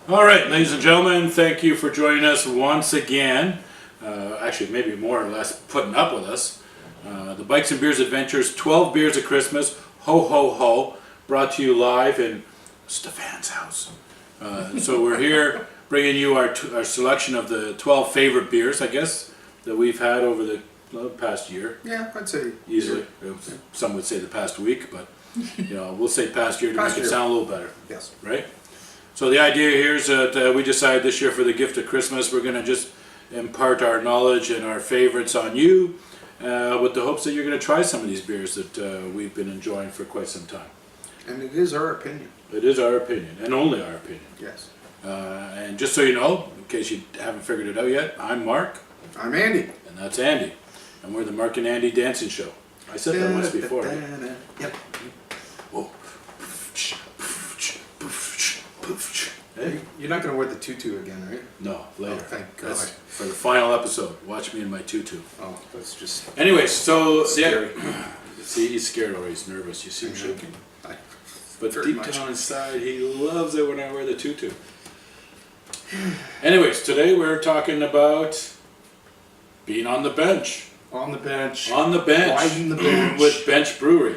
All right, ladies and gentlemen, thank you for joining us once again. Actually, maybe more or less putting up with us. The Bikes and Beers Adventures, 12 Beers of Christmas, ho ho ho, brought to you live in Stefan's house. So we're here bringing you our selection of the 12 favorite beers, I guess, that we've had over the past year. Yeah, I'd say easily. Some would say the past week, but we'll say past year to make it sound a little better. Yes. Right? So the idea here is that we decided this year for the gift of Christmas, we're going to just impart our knowledge and our favorites on you with the hopes that you're going to try some of these beers that we've been enjoying for quite some time. And it is our opinion. It is our opinion, and only our opinion. Yes. And just so you know, in case you haven't figured it out yet, I'm Mark. I'm Andy. And that's Andy. And we're the Mark and Andy Dancing Show. I said that once before. Yep. Whoa. Hey? You're not going to wear the tutu again, right? No, later. Oh, thank God. That's for the final episode. Watch me in my tutu. Oh, that's just... Anyways, so... Scary. Yeah, see, he's scared already. He's nervous. You see him shaking. But deep down inside, he loves it when I wear the tutu. Anyways, today we're talking about being on the bench. On the bench. On the bench. Widen the bench. With Bench Brewery.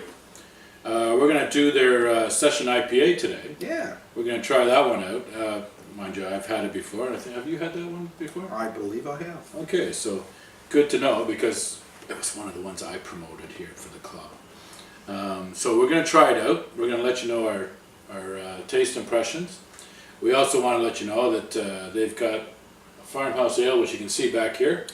We're going to do their session IPA today. Yeah. We're going to try that one out. Mind you, I've had it before. Have you had that one before? I believe I have. Okay, so good to know because it was one of the ones I promoted here for the club. So we're going to try it out. We're going to let you know our taste impressions. We also want to let you know that they've got a farmhouse ale, which you can see back here,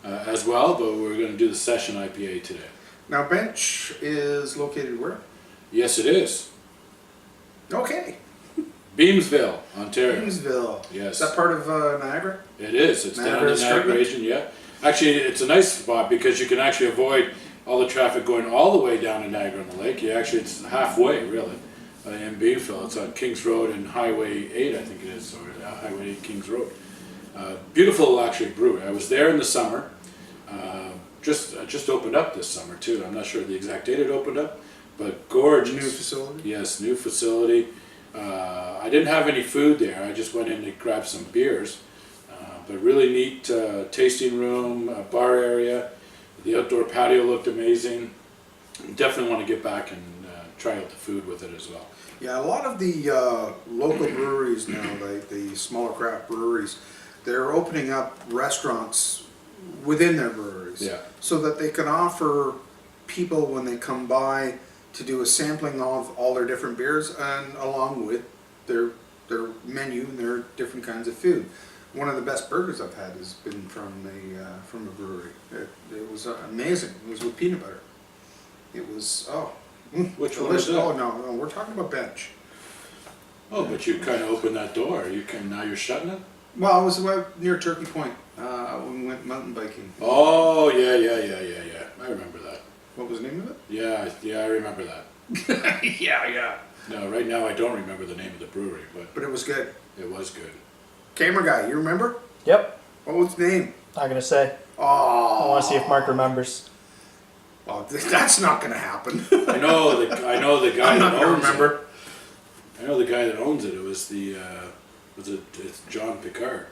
as well, but we're going to do the session IPA today. Now, Bench is located where? Yes, it is. Okay. Beamsville, Ontario. Beamsville. Yes. Is that part of Niagara? It is. It's down in the Niagara Escarpment? region, yeah. Actually, it's a nice spot because you can actually avoid all the traffic going all the way down to Niagara on the Lake. It's halfway, really, in Beamsville. It's on Kings Road and Highway 8, I think it is, or Highway 8 Kings Road. Beautiful, actually, brewery. I was there in the summer. Just opened up this summer, too. I'm not sure the exact date it opened up, but gorgeous. New facility? Yes, new facility. I didn't have any food there. I just went in to grab some beers. But really neat tasting room, bar area. The outdoor patio looked amazing. Definitely want to get back and try out the food with it as well. Yeah, a lot of the local breweries now, like the smaller craft breweries, they're opening up restaurants within their breweries. Yeah. So that they can offer people when they come by to do a sampling of all their different beers and along with their menu and their different kinds of food. One of the best burgers I've had has been from a brewery. It was amazing. It was with peanut butter. It was Which one was that? Oh no, we're talking about Bench. Oh, but you kind of opened that door. Now you're shutting it? Well, I was near Turkey Point when we went mountain biking. Oh, yeah. I remember that. What was the name of it? Yeah, I remember that. Yeah. No, right now I don't remember the name of the brewery, But it was good. it was good. Camera guy, you remember? Yep. What was his name? Not gonna say. Oh. I want to see if Mark remembers. Well, that's not going to happen. I know the guy I'm not that going to owns remember. it. I know the guy that owns it. It was it's John Picard.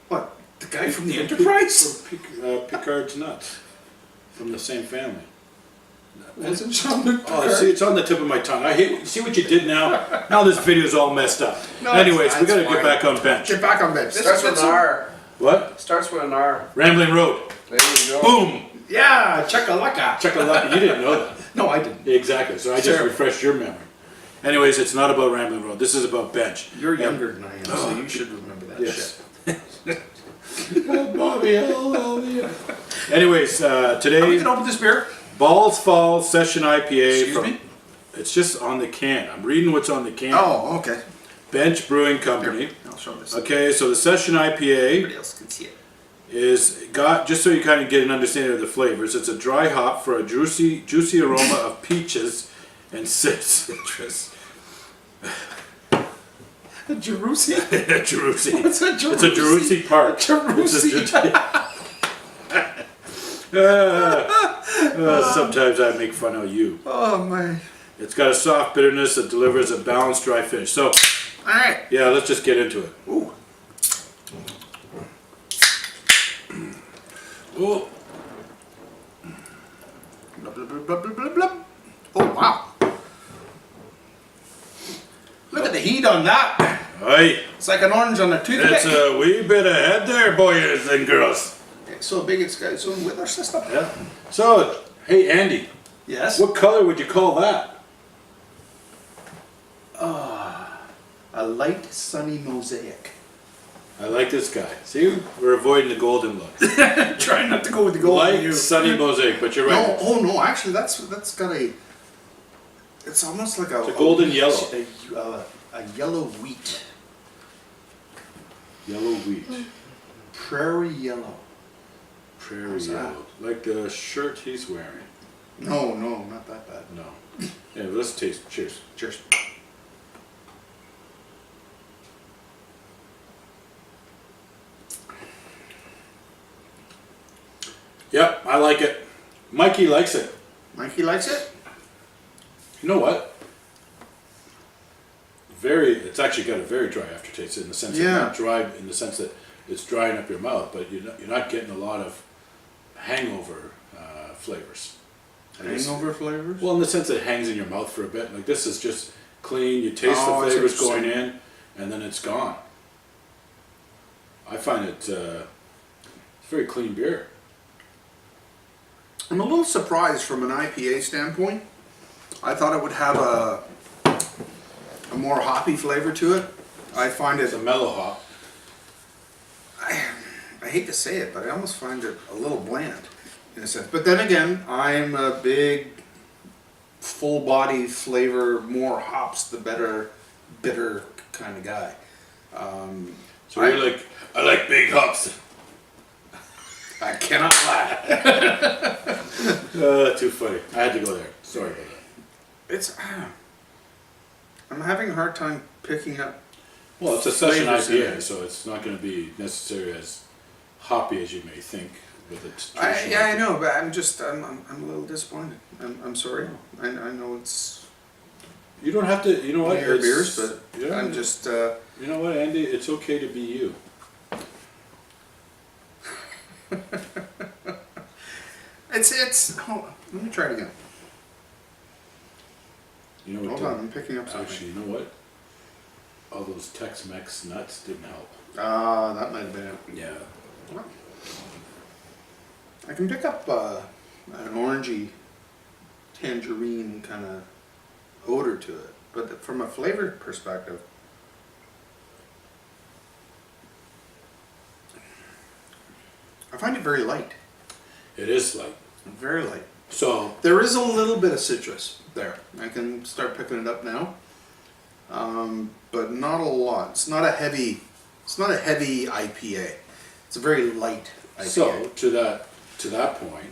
What? The guy from the Enterprise? Picard's Nuts. From the same family. Wasn't John Picard? Oh, see, it's on the tip of my tongue. See what you did now? Now this video's all messed up. No, Anyways, we got to that's get fine. back on bench. Get back on bench. Starts with an R. What? Starts with an R. Rambling Road. There you go. Boom! Yeah, chakalaka. Chuck-a-lucky. You didn't know that. No, I didn't. Exactly. So I just Sure. refreshed your memory. Anyways, it's not about Rambling Road. This is about bench. You're younger than I am, so you should remember that Yes. shit. Bobby, anyways, today... We can open this beer. Balls Fall Session IPA. Excuse me? It's just on the can. I'm reading what's on the can. Oh, okay. Bench Brewing Company. Here, I'll show this. Okay, so the Session IPA Everybody else can see it. just so you kind of get an understanding of the flavors, it's a dry hop for a juicy aroma of peaches and citrus. A Jerusi? Jerusi. What's a Jerusi? It's a Jerusi Park. Jerusi. Sometimes I make fun of you. Oh, my. It's got a soft bitterness that delivers a balanced dry finish. So, Alright. yeah, let's just get into it. Ooh. Ooh. Blub, blub, blub, blub, blub, blub. Oh, wow. Look at the heat on that. Aye. It's like an orange on a toothpick. It's a wee bit ahead there, boys and girls. So big it's got its own weather system. Yeah. So, hey Andy, Yes. what color would you call that? A light sunny mosaic. I like this guy. See, we're avoiding the golden look. Trying not to go with the gold. Light sunny mosaic, but you're No, right. oh no, actually that's got a. It's almost like a. It's a golden wheat, yellow. A yellow wheat. Yellow wheat. Prairie yellow. Prairie How's that? yellow. Like the shirt he's wearing. No, not that bad. No. Yeah, let's taste. Cheers. Cheers. Yep, I like it. Mikey likes it. Mikey likes it? You know what? It's actually got a very dry aftertaste in the sense Yeah. that not dry in the sense that it's drying up your mouth, but you're not getting a lot of hangover flavors. Hangover flavors? Well, in the sense that it hangs in your mouth for a bit. Like this is just clean. You taste Oh, I the see flavors what you're going saying. in, and then it's gone. I find it it's a very clean beer. I'm a little surprised from an IPA standpoint. I thought it would have a more hoppy flavor to it. I find it, It's a mellow hop. I hate to say it, but I almost find it a little bland in a sense. But then again, I'm a big full body flavor, more hops the better, bitter kind of guy. So you're like, I like big hops. I cannot lie. Too funny. I had to go there. Sorry about that. It's, I'm having a hard time picking up. Well, it's a session Flavors in IPA, it. so it's not going to be necessarily as hoppy as you may think with its I traditional. know, but I'm a little disappointed. I'm sorry. I know it's You don't have to. You know what? your It's- beers, but yeah, I'm just. You know what, Andy? It's okay to be you. It's. Hold on. Let me try it again. You know what? Hold on, I'm picking up something. Actually, you know what? All those Tex-Mex nuts didn't help. That might have been it. Yeah. I can pick up an orangey, tangerine kind of odor to it, but from a flavor perspective, I find it very light. It is like Very light. so. There is a little bit of citrus there. I can start picking it up now, but not a lot. It's not a heavy. It's not a heavy IPA. It's a very light IPA. So to that point,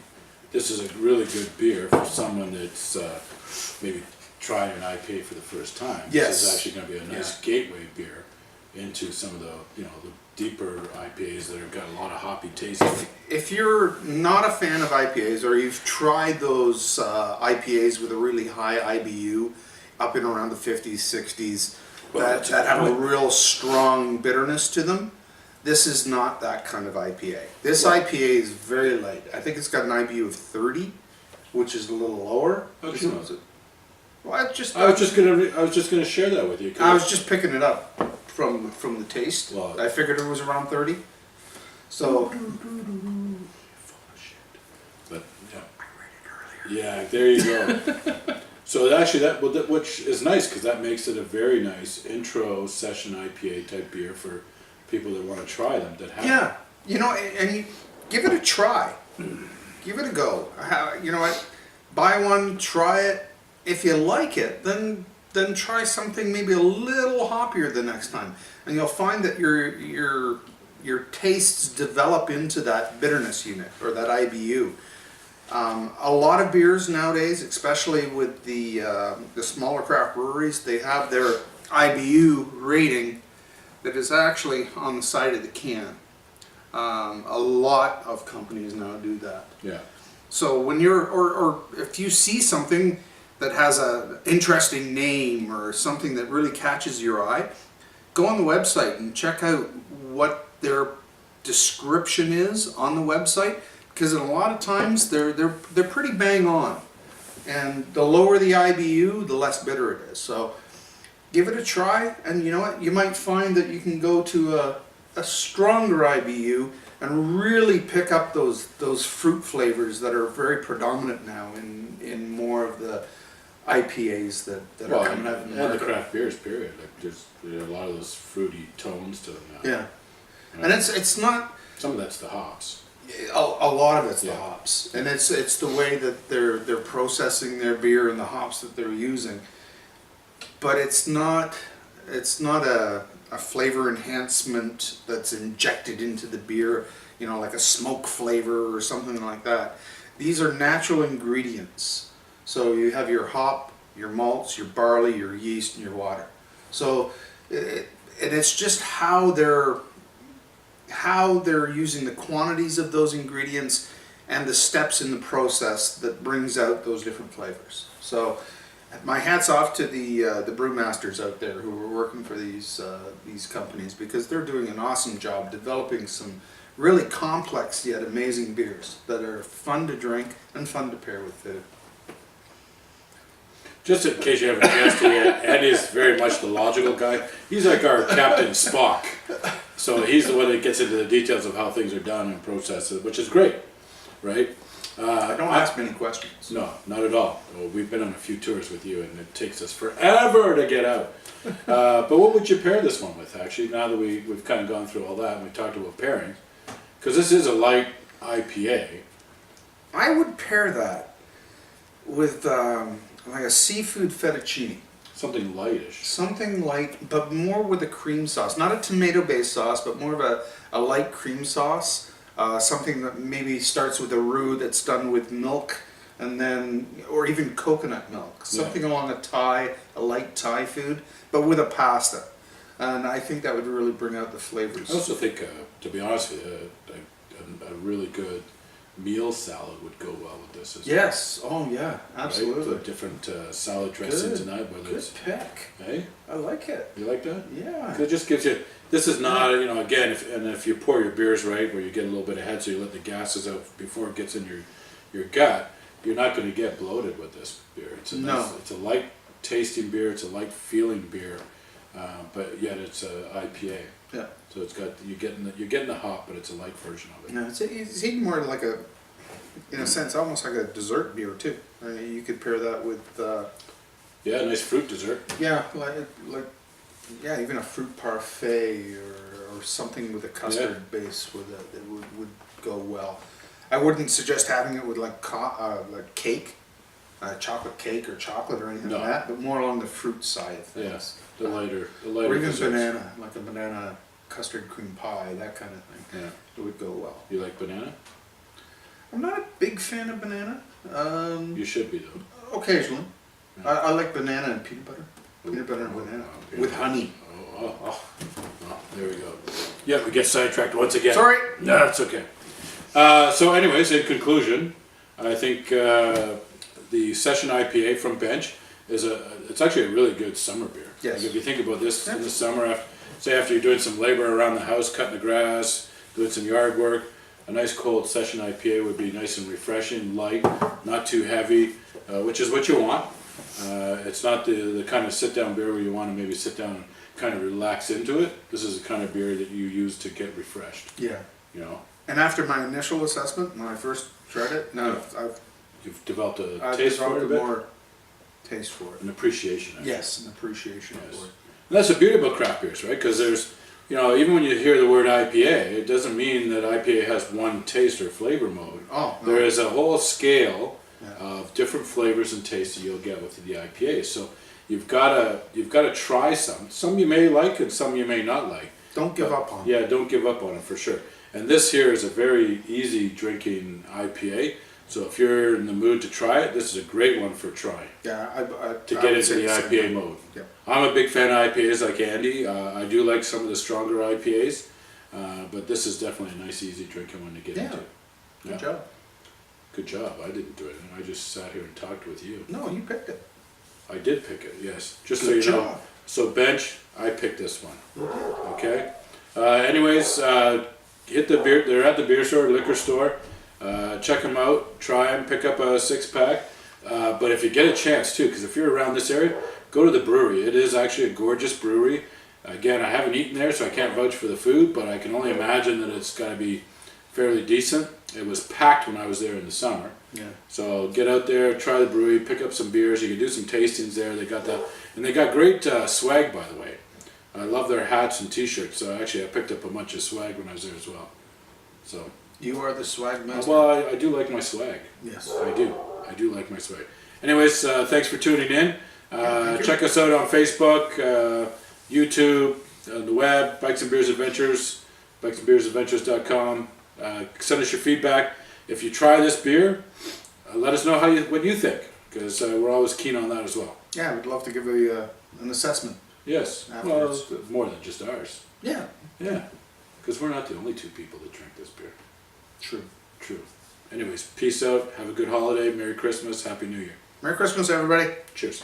this is a really good beer for someone that's maybe trying an IPA for the first time. Yes. This is actually going to be a nice gateway beer into some of the the deeper IPAs that have got a lot of hoppy taste. If you're not a fan of IPAs, or you've tried those IPAs with a really high IBU, up in around the 50s, 60s, Well, that have a real strong bitterness to them, this is not that kind of IPA. This IPA is very light. I think it's got an IBU of 30, which is a little lower. How do you know? Well, I was just gonna share that with you. 'Cause I was just picking it up from the taste. Well- I figured it was around 30. So But yeah, there you go. So actually, which is nice because that makes it a very nice intro session IPA type beer for people that want to try them. That have yeah, and you give it a try. Give it a go. You know what? Buy one, try it. If you like it, then try something maybe a little hoppier the next time, and you'll find that your tastes develop into that bitterness unit or that IBU. A lot of beers nowadays, especially with the smaller craft breweries, they have their IBU rating that is actually on the side of the can. A lot of companies now do that. Yeah. So when you're, or if you see something that has a interesting name or something that really catches your eye, go on the website and check out what their description is on the website, because a lot of times they're pretty bang on. And the lower the IBU, the less bitter it is. So give it a try, and you know what? You might find that you can go to a stronger IBU and really pick up those fruit flavors that are very predominant now in more of the IPAs that are coming out in the and the market. craft beers, period. Like there's a lot of those fruity tones to them now. Yeah, and it's not. Some of that's the hops. A lot of it's the Yeah. hops, and it's the way that they're processing their beer and the hops that they're using. But it's not a flavor enhancement that's injected into the beer, you know, like a smoke flavor or something like that. These are natural ingredients. So you have your hop, your malts, your barley, your yeast, and your water. So and it's just how they're using the quantities of those ingredients and the steps in the process that brings out those different flavors. So my hat's off to the brewmasters out there who are working for these companies, because they're doing an awesome job developing some really complex yet amazing beers that are fun to drink and fun to pair with food. Just in case you haven't guessed it yet, Ed is very much the logical guy. He's like our Captain Spock. So he's the one that gets into the details of how things are done and processed, which is great, right? I don't ask many questions. No, not at all. Well, we've been on a few tours with you, and it takes us forever to get out. But what would you pair this one with, actually, now that we've kind of gone through all that and we talked about pairing? Because this is a light IPA. I would pair that with like a seafood fettuccine. Something lightish. Something light, but more with a cream sauce. Not a tomato-based sauce, but more of a light cream sauce. Something that maybe starts with a roux that's done with milk, and then, or even coconut milk. Something along a light Thai food, but with a pasta. And I think that would really bring out the flavors. I also think, to be honest with you, a really good meal salad would go well with this as well. Yes. Oh yeah. Absolutely. Right? The different salad dressings and that, whether Good it's, pick. hey, I like it. you like that? Yeah. It just gives you, this is not, you know, again, if you pour your beers right, where you get a little bit ahead, so you let the gases out before it gets in your gut, you're not going to get bloated with this beer. It's a nice, it's a light tasting beer, it's a light feeling beer, but yet it's a IPA. Yeah. So it's got, you're getting the hop, but it's a light version of it. No, it's even more like in a sense, almost like a dessert beer too. You could pair that with, Yeah, nice fruit dessert. yeah, yeah, even a fruit parfait or something with a custard base with it that would go well. I wouldn't suggest having it with like cake, chocolate cake or chocolate or anything No. like that, but more along the fruit side of things. Yes, the lighter Or even desserts. banana, like a banana custard cream pie, that kind of thing. Yeah. It would go well. You like banana? I'm not a big fan of banana. You should be though. Occasionally. Yeah. I like banana and peanut butter. Peanut butter and banana. With honey. Oh, there we go. Yeah, we get sidetracked once again. Sorry. No, it's okay. So anyways, in conclusion, I think the Session IPA from Bench it's actually a really good summer beer. Yes. Like if you think about this in the summer, after you're doing some labor around the house, cutting the grass, doing some yard work, a nice cold Session IPA would be nice and refreshing, light, not too heavy, which is what you want. It's not the kind of sit-down beer where you want to maybe sit down and kind of relax into it. This is the kind of beer that you use to get refreshed, Yeah. you know. And after my initial assessment, when I first tried it, You've developed a I've taste for it a developed bit, more taste for it. an appreciation. Actually. Yes, an appreciation Yes. for it. And that's the beauty about craft beers, right? Because there's, you know, even when you hear the word IPA, it doesn't mean that IPA has one taste or flavor mode. Oh, no. There is a whole scale Yeah. of different flavors and tastes that you'll get with the IPA. So you've got to try some. Some you may like and some you may not like. Don't give up on it. Yeah, don't give up on it for sure. And this here is a very easy drinking IPA. So if you're in the mood to try it, this is a great one for trying. Yeah, To I get would into say the same IPA thing. mode. Yeah. I'm a big fan of IPAs like Andy. I do like some of the stronger IPAs, but this is definitely a nice, easy drinking one to get Yeah. into. Good Yeah. job. Good job. I didn't do it. I just sat here and talked with you. No, you picked it. I did pick it, yes. Just so Good you know. job. So bench, I picked this one. Okay. Anyways, hit the beer. They're at the beer store, liquor store. Check them out. Try them. Pick up a 6-pack. But if you get a chance too, because if you're around this area, go to the brewery. It is actually a gorgeous brewery. Again, I haven't eaten there, so I can't vouch for the food, but I can only imagine that it's got to be fairly decent. It was packed when I was there in the summer. Yeah. So get out there, try the brewery, pick up some beers. You can do some tastings there. They got that, and they got great swag, by the way. I love their hats and T-shirts. So actually, I picked up a bunch of swag when I was there as well. So. You are the swag master. Well, I do like my swag. Yes. I do. I do like my swag. Anyways, thanks for tuning in. thank you. Check us out on Facebook, YouTube, on the web, Bikes and Beers Adventures, bikesandbeersadventures.com. Send us your feedback. If you try this beer, let us know what you think, because we're always keen on that as well. Yeah, we'd love to give an assessment. Yes. Afterwards. Well, more than just ours. Yeah. Yeah. Because we're not the only 2 people that drink this beer. True. True. Anyways, peace out. Have a good holiday. Merry Christmas. Happy New Year. Merry Christmas, everybody. Cheers.